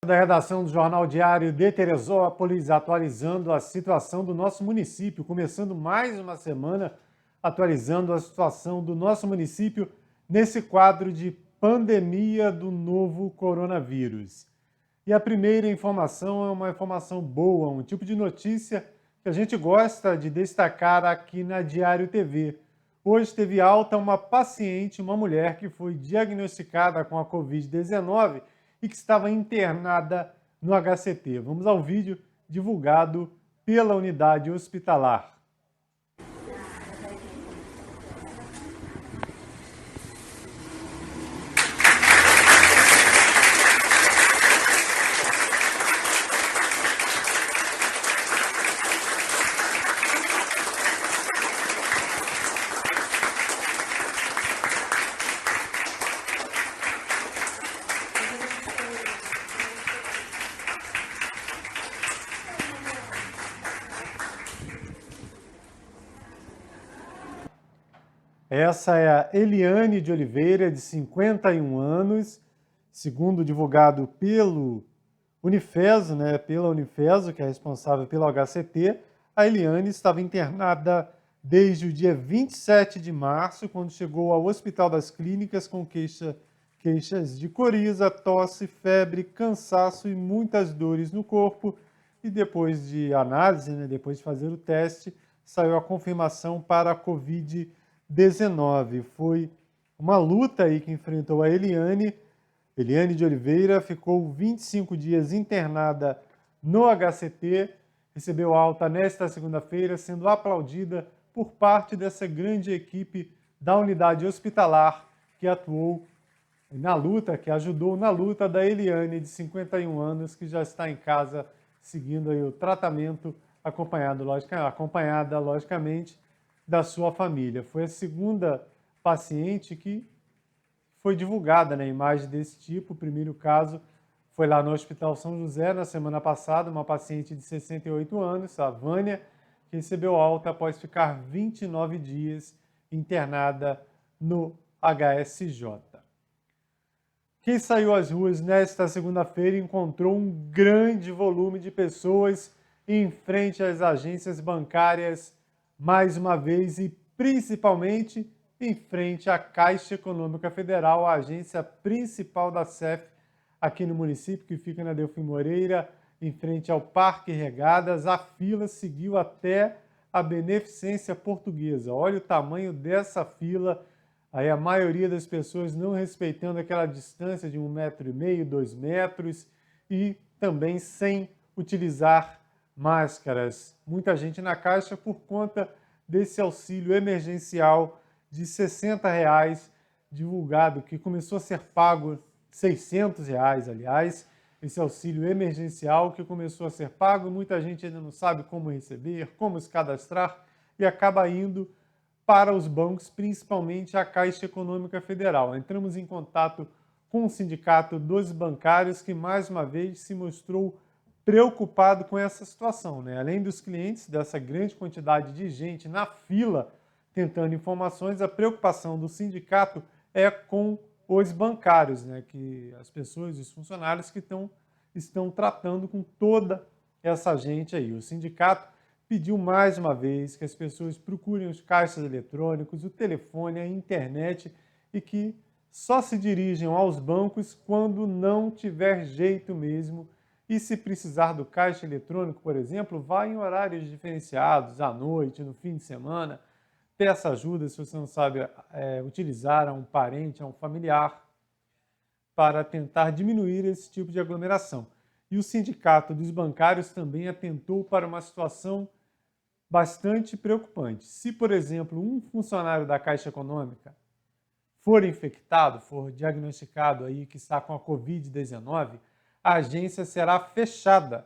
Da redação do Jornal Diário de Teresópolis, atualizando a situação do nosso município, começando mais uma semana atualizando a situação do nosso município nesse quadro de pandemia do novo coronavírus. E a primeira informação é uma informação boa, um tipo de notícia que a gente gosta de destacar aqui na Diário TV. Hoje teve alta uma paciente, uma mulher que foi diagnosticada com a Covid-19 e que estava internada no HCT. Vamos ao vídeo divulgado pela unidade hospitalar. Essa é a Eliane de Oliveira, de 51 anos, segundo divulgado pelo Unifeso, pela Unifeso, que é responsável pelo HCT. A Eliane estava internada desde o dia 27 de março, quando chegou ao Hospital das Clínicas com queixas de coriza, tosse, febre, cansaço e muitas dores no corpo. E depois de análise, depois de fazer o teste, saiu a confirmação para a Covid-19. Foi uma luta aí que enfrentou a Eliane. Eliane de Oliveira ficou 25 dias internada no HCT, recebeu alta nesta segunda-feira, sendo aplaudida por parte dessa grande equipe da unidade hospitalar que atuou na luta, que ajudou na luta da Eliane, de 51 anos, que já está em casa seguindo aí o tratamento, acompanhada, logicamente, da sua família. Foi a segunda paciente que foi divulgada na imagem desse tipo. O primeiro caso foi lá no Hospital São José, na semana passada, uma paciente de 68 anos, a Vânia, que recebeu alta após ficar 29 dias internada no HSJ. Quem saiu às ruas nesta segunda-feira encontrou um grande volume de pessoas em frente às agências bancárias, mais uma vez, e principalmente em frente à Caixa Econômica Federal, a agência principal da CEF aqui no município, que fica na Delfim Moreira, em frente ao Parque Regadas. A fila seguiu até a Beneficência Portuguesa. Olha o tamanho dessa fila, aí a maioria das pessoas não respeitando aquela distância de 1,5 m, 2 metros, e também sem utilizar máscaras. Muita gente na Caixa por conta desse auxílio emergencial de R$ 60 divulgado, que começou a ser pago, R$ 600, aliás, esse auxílio emergencial que começou a ser pago. Muita gente ainda não sabe como receber, como se cadastrar, e acaba indo para os bancos, principalmente a Caixa Econômica Federal. Entramos em contato com o Sindicato dos Bancários, que mais uma vez se mostrou preocupado com essa situação, Além dos clientes, dessa grande quantidade de gente na fila tentando informações, a preocupação do sindicato é com os bancários, que as pessoas, os funcionários que estão tratando com toda essa gente aí. O sindicato pediu mais uma vez que as pessoas procurem os caixas eletrônicos, o telefone, a internet, e que só se dirijam aos bancos quando não tiver jeito mesmo. E se precisar do caixa eletrônico, por exemplo, vá em horários diferenciados, à noite, no fim de semana. Peça ajuda se você não sabe utilizar a um parente, a um familiar, para tentar diminuir esse tipo de aglomeração. E o Sindicato dos Bancários também atentou para uma situação bastante preocupante. Se, por exemplo, um funcionário da Caixa Econômica for infectado, for diagnosticado aí que está com a Covid-19, a agência será fechada.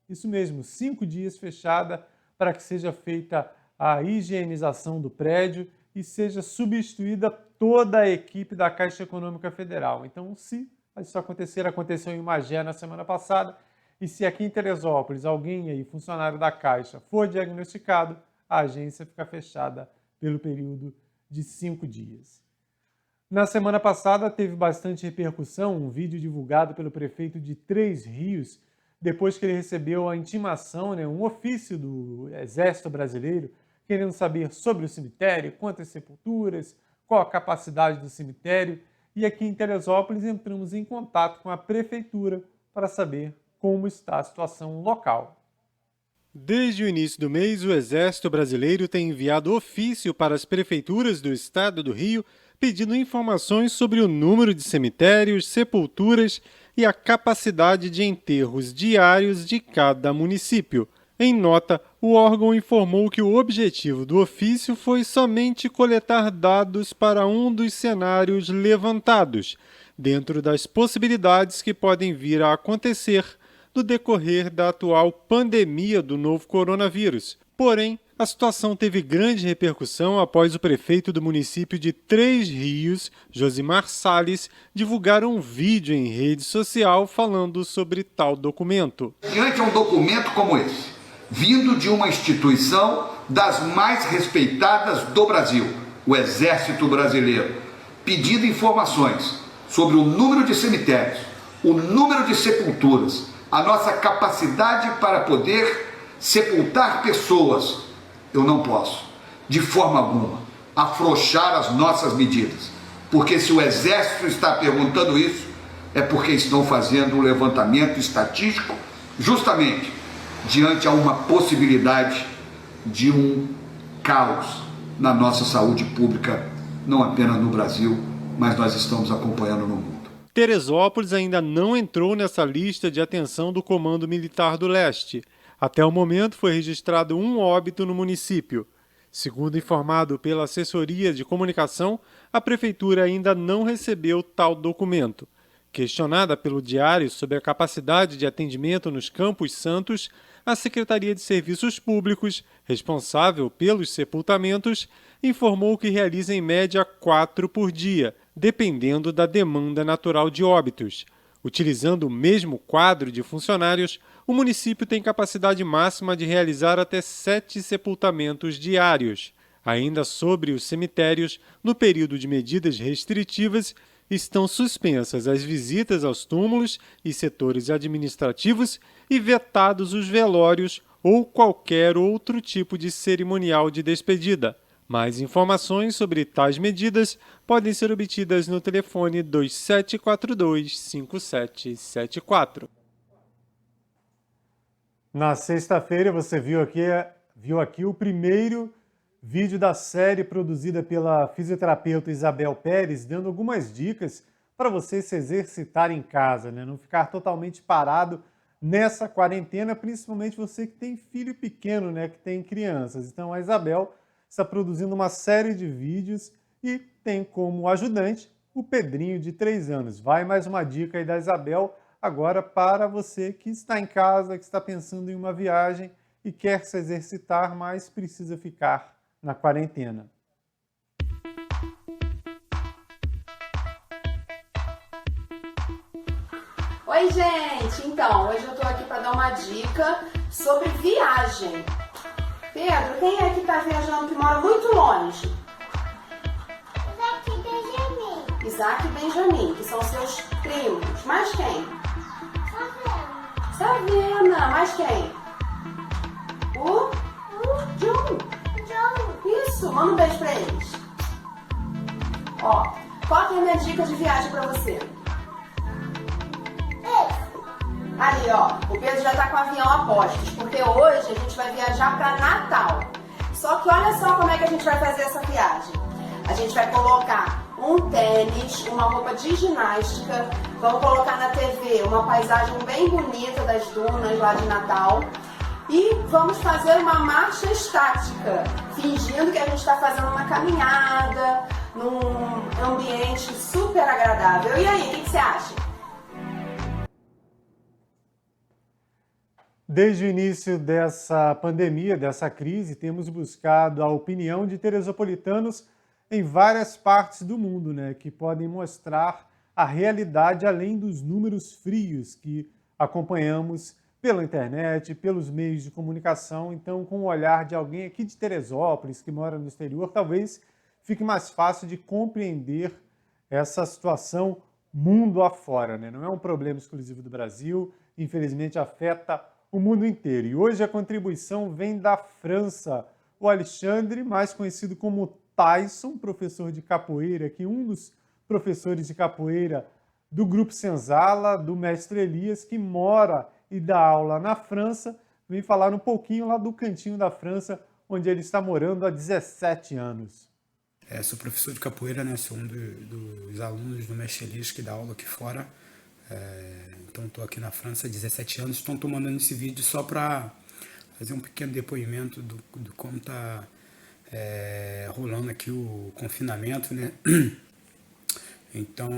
Isso mesmo, 5 dias fechada, para que seja feita a higienização do prédio e seja substituída toda a equipe da Caixa Econômica Federal. Então, se isso acontecer, aconteceu em Magé na semana passada, e se aqui em Teresópolis alguém aí, funcionário da Caixa, for diagnosticado, a agência fica fechada pelo período de 5 dias. Na semana passada teve bastante repercussão um vídeo divulgado pelo prefeito de Três Rios, depois que ele recebeu a intimação, um ofício do Exército Brasileiro, querendo saber sobre o cemitério, quantas sepulturas, qual a capacidade do cemitério. E aqui em Teresópolis entramos em contato com a prefeitura para saber como está a situação local. Desde o início do mês, o Exército Brasileiro tem enviado ofício para as prefeituras do estado do Rio pedindo informações sobre o número de cemitérios, sepulturas e a capacidade de enterros diários de cada município. Em nota, o órgão informou que o objetivo do ofício foi somente coletar dados para um dos cenários levantados, dentro das possibilidades que podem vir a acontecer no decorrer da atual pandemia do novo coronavírus. Porém, a situação teve grande repercussão após o prefeito do município de Três Rios, Josimar Salles, divulgar um vídeo em rede social falando sobre tal documento. Diante de um documento como esse, vindo de uma instituição das mais respeitadas do Brasil, o Exército Brasileiro, pedindo informações sobre o número de cemitérios, o número de sepulturas, a nossa capacidade para poder sepultar pessoas, eu não posso, de forma alguma, afrouxar as nossas medidas. Porque se o Exército está perguntando isso, é porque estão fazendo um levantamento estatístico justamente diante a uma possibilidade de um caos na nossa saúde pública, não apenas no Brasil, mas nós estamos acompanhando no mundo. Teresópolis ainda não entrou nessa lista de atenção do Comando Militar do Leste. Até o momento foi registrado um óbito no município. Segundo informado pela assessoria de comunicação, a prefeitura ainda não recebeu tal documento. Questionada pelo Diário sobre a capacidade de atendimento nos Campos Santos, a Secretaria de Serviços Públicos, responsável pelos sepultamentos, informou que realiza em média 4 por dia, dependendo da demanda natural de óbitos. Utilizando o mesmo quadro de funcionários, o município tem capacidade máxima de realizar até 7 sepultamentos diários. Ainda sobre os cemitérios, no período de medidas restritivas, estão suspensas as visitas aos túmulos e setores administrativos e vetados os velórios ou qualquer outro tipo de cerimonial de despedida. Mais informações sobre tais medidas podem ser obtidas no telefone 2742-5774. Na sexta-feira você viu aqui o primeiro vídeo da série produzida pela fisioterapeuta Isabel Pérez, dando algumas dicas para você se exercitar em casa, não ficar totalmente parado nessa quarentena, principalmente você que tem filho pequeno, que tem crianças. Então a Isabel está produzindo uma série de vídeos e tem como ajudante o Pedrinho, de 3 anos. Vai mais uma dica aí da Isabel, agora para você que está em casa, que está pensando em uma viagem e quer se exercitar, mas precisa ficar na quarentena. Oi, gente! Então, hoje eu tô aqui para dar uma dica sobre viagem. Pedro, quem é que tá viajando que mora muito longe? Isaac e Benjamin. Isaac e Benjamin, que são seus primos. Mais quem? Savena. Mais quem? O John. Isso, manda um beijo pra eles. Ó, qual que é a minha dica de viagem pra você? Ali, ó, o Pedro já tá com o avião a postos, porque hoje a gente vai viajar para Natal. Só que olha só como é que a gente vai fazer essa viagem. A gente vai colocar um tênis, uma roupa de ginástica, vamos colocar na TV uma paisagem bem bonita das dunas lá de Natal e vamos fazer uma marcha estática, fingindo que a gente está fazendo uma caminhada num ambiente super agradável. E aí, o que você acha? Desde o início dessa pandemia, dessa crise, temos buscado a opinião de teresopolitanos em várias partes do mundo, que podem mostrar a realidade além dos números frios que acompanhamos pela internet, pelos meios de comunicação. Então, com o olhar de alguém aqui de Teresópolis, que mora no exterior, talvez fique mais fácil de compreender essa situação mundo afora, né? Não é um problema exclusivo do Brasil, infelizmente afeta o mundo inteiro. E hoje a contribuição vem da França. O Alexandre, mais conhecido como Tyson, professor de capoeira, que um dos professores de capoeira do Grupo Senzala, do mestre Elias, que mora e dá aula na França, vem falar um pouquinho lá do cantinho da França, onde ele está morando há 17 anos. Sou professor de capoeira, né? Sou um dos alunos do mestre Elias que dá aula aqui fora. Então estou aqui na França há 17 anos. Então estou mandando esse vídeo só para fazer um pequeno depoimento do como está rolando aqui o confinamento, né? Então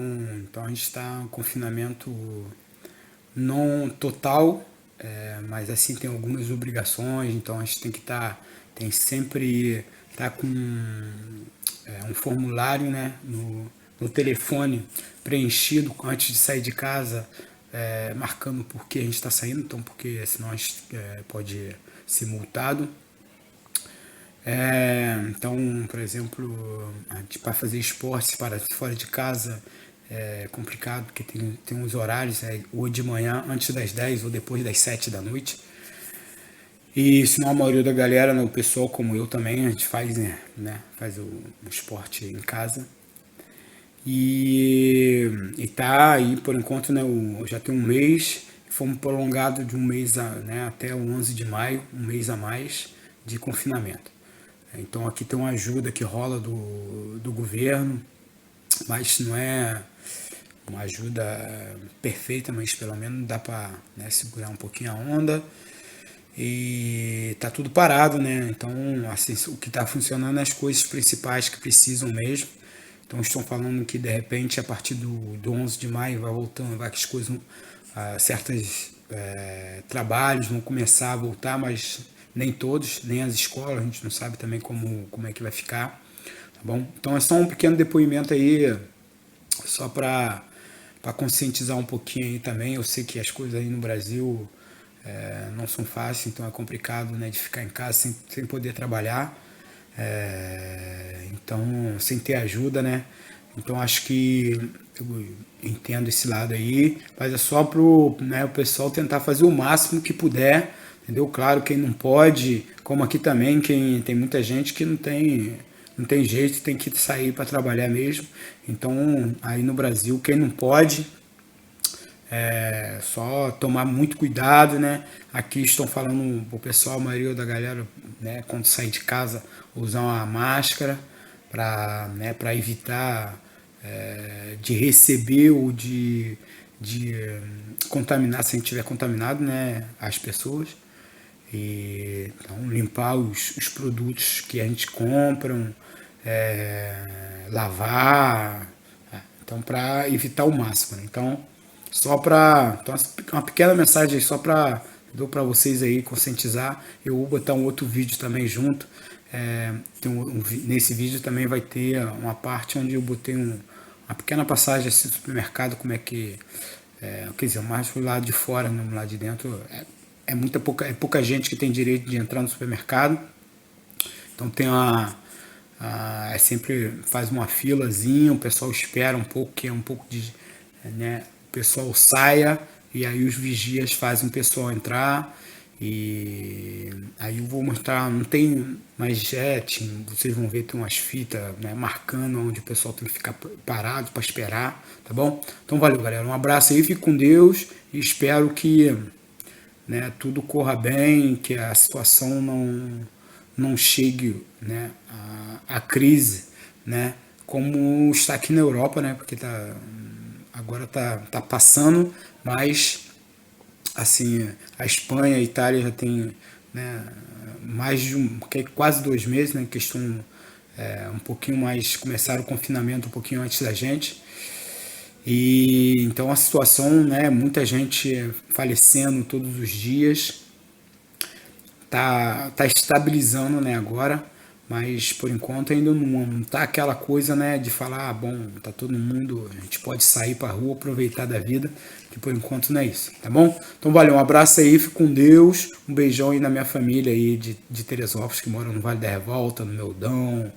a gente está em confinamento não total, mas assim tem algumas obrigações. Então a gente tem sempre estar com um formulário, né, no telefone preenchido antes de sair de casa, marcando por que a gente está saindo, então porque senão a gente pode ser multado. Então, por exemplo, a gente para fazer esporte para fora de casa é complicado, porque tem uns horários, ou de manhã antes das 10 ou depois das 7 da noite. E senão a maioria da galera, né, o pessoal como eu também, a gente faz, faz o esporte em casa. E tá aí, por enquanto, né, já tem um mês, fomos prolongados de um mês até o 11 de maio, um mês a mais de confinamento. Então aqui tem uma ajuda que rola do governo, mas não é uma ajuda perfeita, mas pelo menos dá para segurar um pouquinho a onda. E tá tudo parado, né? Então, assim, o que tá funcionando é as coisas principais que precisam mesmo. Então, estão falando que, de repente, a partir do 11 de maio vai voltando, vai que as coisas, certos trabalhos vão começar a voltar, mas nem todos, nem as escolas, a gente não sabe também como é que vai ficar, tá bom? Então, é só um pequeno depoimento aí, só para conscientizar um pouquinho aí também. Eu sei que as coisas aí no Brasil não são fáceis, então é complicado, né, de ficar em casa sem poder trabalhar, então sem ter ajuda, né? Então acho que eu entendo esse lado aí, mas é só o pessoal tentar fazer o máximo que puder, entendeu? Claro, quem não pode, como aqui também, tem muita gente que não tem jeito, tem que sair para trabalhar mesmo. Então aí no Brasil, quem não pode, só tomar muito cuidado, né? Aqui estão falando o pessoal, a maioria da galera, né, quando sair de casa, usar uma máscara para evitar de receber ou de contaminar, se a gente estiver contaminado, né, as pessoas. E então limpar os produtos que a gente compra, lavar, então para evitar o máximo, né? Então uma pequena mensagem só para vocês aí conscientizar. Eu vou botar um outro vídeo também junto. Nesse vídeo também vai ter uma parte onde eu botei uma pequena passagem assim do supermercado, como é que quer dizer, mais pro lado de fora, no lado de dentro é pouca gente que tem direito de entrar no supermercado. Então tem sempre faz uma filazinha, o pessoal espera um pouco, que é um pouco de, né, o pessoal saia, e aí os vigias fazem o pessoal entrar. E aí eu vou mostrar, não tem manchete, vocês vão ver, tem umas fitas, né, marcando onde o pessoal tem que ficar parado para esperar, tá bom? Então valeu, galera, um abraço aí, fique com Deus e espero que, né, tudo corra bem, que a situação não chegue, né, a crise, né, como está aqui na Europa, né, porque agora tá passando, mas assim, a Espanha, a Itália já tem, né, quase 2 meses, né, que estão um pouquinho mais, começaram o confinamento um pouquinho antes da gente. E então a situação, né, muita gente falecendo todos os dias, tá estabilizando, né, agora, mas por enquanto ainda não tá aquela coisa, né, de falar, bom, tá todo mundo, a gente pode sair pra rua, aproveitar da vida, que por enquanto não é isso, tá bom? Então valeu, um abraço aí, fique com Deus, um beijão aí na minha família aí de Teresópolis, que mora no Vale da Revolta, no Meudão,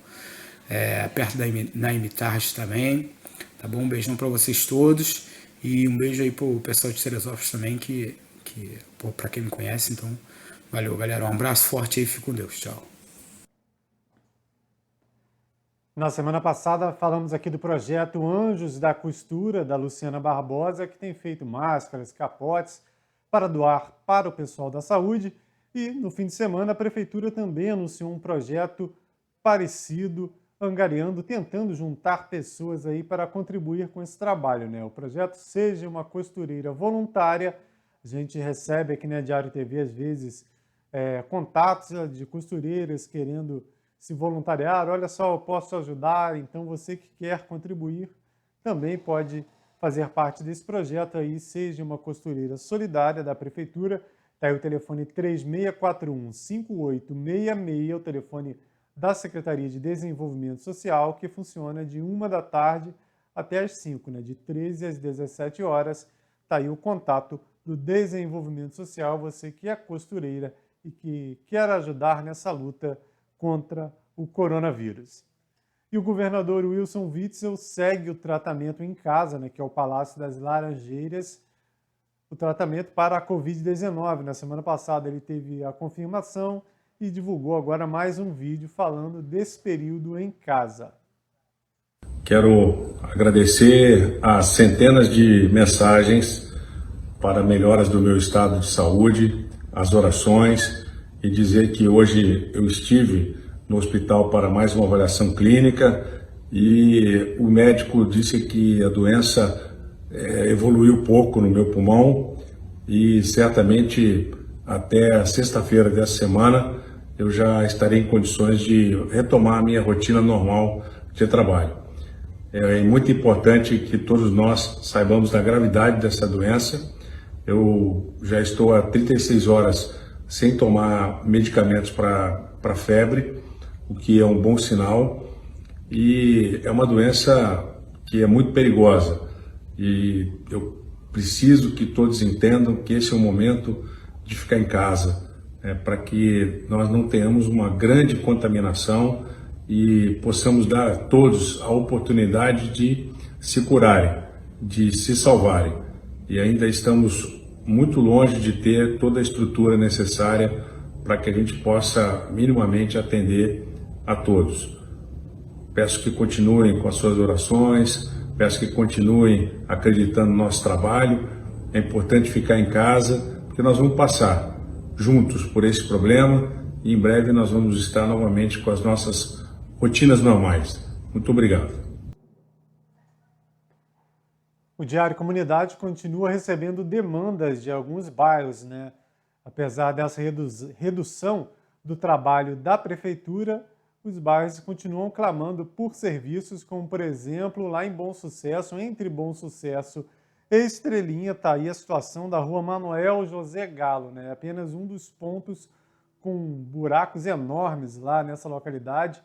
perto da Imitarras também. Tá bom? Um beijão para vocês todos e um beijo aí pro pessoal de Teresópolis também, que para quem me conhece. Então, valeu, galera. Um abraço forte aí, fique com Deus. Tchau. Na semana passada falamos aqui do projeto Anjos da Costura, da Luciana Barbosa, que tem feito máscaras, capotes para doar para o pessoal da saúde. E no fim de semana a Prefeitura também anunciou um projeto parecido, angariando, tentando juntar pessoas aí para contribuir com esse trabalho, né? O projeto Seja uma Costureira Voluntária. A gente recebe aqui na Diário TV, às vezes, contatos de costureiras querendo se voluntariar. Olha só, eu posso ajudar. Então, você que quer contribuir também pode fazer parte desse projeto aí, Seja uma Costureira Solidária da Prefeitura. Está aí o telefone 3641-5866, o telefone da Secretaria de Desenvolvimento Social, que funciona de 1 da tarde até às 5, né? De 13 às 17 horas. Está aí o contato do Desenvolvimento Social, você que é costureira e que quer ajudar nessa luta contra o coronavírus. E o governador Wilson Witzel segue o tratamento em casa, né, que é o Palácio das Laranjeiras, o tratamento para a Covid-19. Na semana passada ele teve a confirmação e divulgou agora mais um vídeo falando desse período em casa. Quero agradecer as centenas de mensagens para melhoras do meu estado de saúde, as orações, e dizer que hoje eu estive no hospital para mais uma avaliação clínica e o médico disse que a doença evoluiu pouco no meu pulmão e certamente até sexta-feira dessa semana eu já estarei em condições de retomar a minha rotina normal de trabalho. É muito importante que todos nós saibamos da gravidade dessa doença. Eu já estou há 36 horas sem tomar medicamentos para febre, o que é um bom sinal, e é uma doença que é muito perigosa. E eu preciso que todos entendam que esse é o momento de ficar em casa, para que nós não tenhamos uma grande contaminação e possamos dar a todos a oportunidade de se curarem, de se salvarem. E ainda estamos muito longe de ter toda a estrutura necessária para que a gente possa minimamente atender a todos. Peço que continuem com as suas orações, peço que continuem acreditando no nosso trabalho. É importante ficar em casa, porque nós vamos passar juntos por esse problema e em breve nós vamos estar novamente com as nossas rotinas normais. Muito obrigado. O Diário Comunidade continua recebendo demandas de alguns bairros, né? Apesar dessa redução do trabalho da Prefeitura, os bairros continuam clamando por serviços, como, por exemplo, lá em Bom Sucesso, entre Bom Sucesso e Estrelinha, está aí a situação da rua Manuel José Galo, né? Apenas um dos pontos com buracos enormes lá nessa localidade,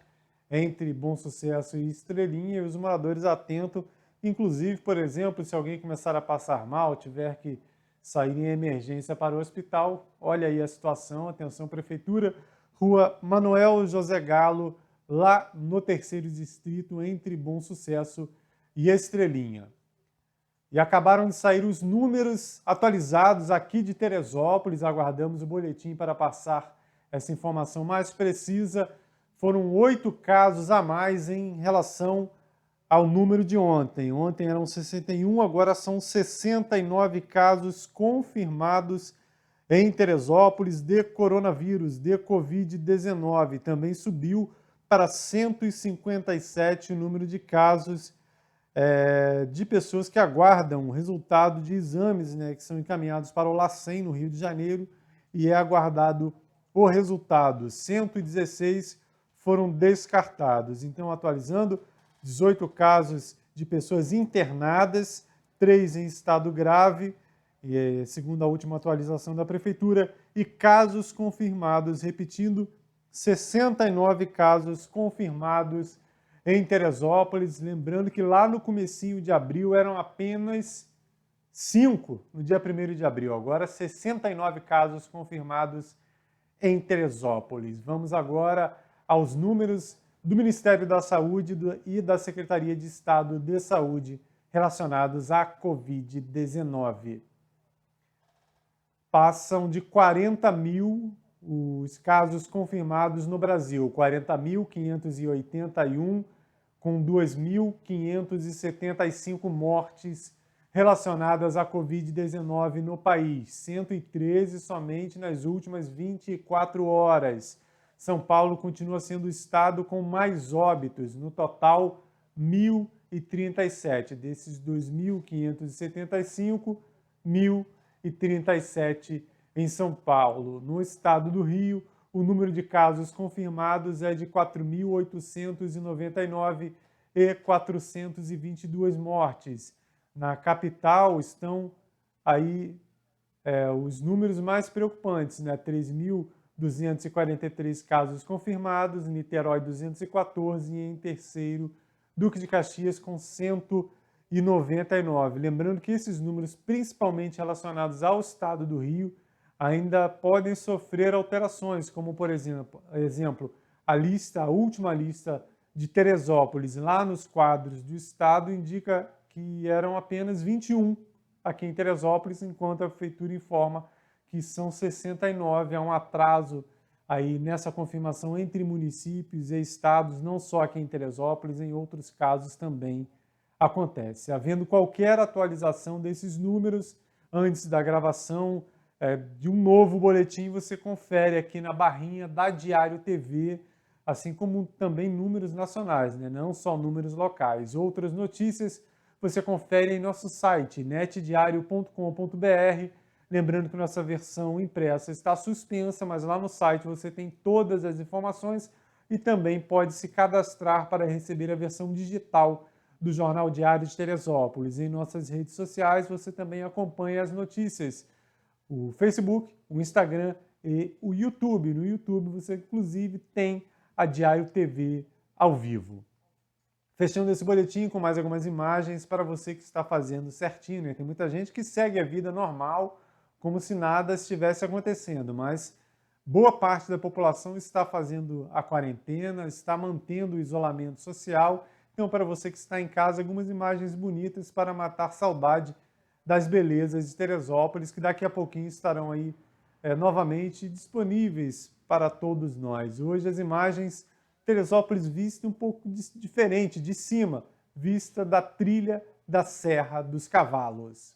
entre Bom Sucesso e Estrelinha, e os moradores atentos. Inclusive, por exemplo, se alguém começar a passar mal, tiver que sair em emergência para o hospital, olha aí a situação, atenção Prefeitura, Rua Manuel José Galo, lá no 3º Distrito, entre Bom Sucesso e Estrelinha. E acabaram de sair os números atualizados aqui de Teresópolis, aguardamos o boletim para passar essa informação mais precisa. Foram 8 casos a mais em relação ao número de ontem. Ontem eram 61, agora são 69 casos confirmados em Teresópolis de coronavírus, de Covid-19. Também subiu para 157 o número de casos de pessoas que aguardam o resultado de exames, né, que são encaminhados para o LACEN, no Rio de Janeiro, e é aguardado o resultado. 116 foram descartados. Então, atualizando, 18 casos de pessoas internadas, 3 em estado grave, segundo a última atualização da Prefeitura, e casos confirmados, repetindo, 69 casos confirmados em Teresópolis. Lembrando que lá no comecinho de abril eram apenas 5 no dia 1º de abril. Agora 69 casos confirmados em Teresópolis. Vamos agora aos números do Ministério da Saúde e da Secretaria de Estado de Saúde relacionados à Covid-19. Passam de 40 mil os casos confirmados no Brasil, 40.581, com 2.575 mortes relacionadas à Covid-19 no país, 113 somente nas últimas 24 horas. São Paulo continua sendo o estado com mais óbitos, no total 1.037. Desses 2.575, 1.037 em São Paulo. No estado do Rio, o número de casos confirmados é de 4.899 e 422 mortes. Na capital estão aí os números mais preocupantes, né? 3.243 casos confirmados, Niterói 214 e em terceiro, Duque de Caxias com 199. Lembrando que esses números, principalmente relacionados ao estado do Rio, ainda podem sofrer alterações, como, por exemplo, a última lista de Teresópolis, lá nos quadros do estado, indica que eram apenas 21 aqui em Teresópolis, enquanto a prefeitura informa que são 69. Há um atraso aí nessa confirmação entre municípios e estados, não só aqui em Teresópolis, em outros casos também acontece. Havendo qualquer atualização desses números, antes da gravação de um novo boletim, você confere aqui na barrinha da Diário TV, assim como também números nacionais, né? Não só números locais. Outras notícias você confere em nosso site, netdiario.com.br. Lembrando que nossa versão impressa está suspensa, mas lá no site você tem todas as informações e também pode se cadastrar para receber a versão digital do Jornal Diário de Teresópolis. Em nossas redes sociais você também acompanha as notícias. O Facebook, o Instagram e o YouTube. No YouTube você inclusive tem a Diário TV ao vivo. Fechando esse boletim com mais algumas imagens para você que está fazendo certinho, né? Tem muita gente que segue a vida normal, como se nada estivesse acontecendo, mas boa parte da população está fazendo a quarentena, está mantendo o isolamento social. Então, para você que está em casa, algumas imagens bonitas para matar saudade das belezas de Teresópolis, que daqui a pouquinho estarão aí novamente disponíveis para todos nós. Hoje as imagens Teresópolis vista um pouco diferente, de cima, vista da trilha da Serra dos Cavalos.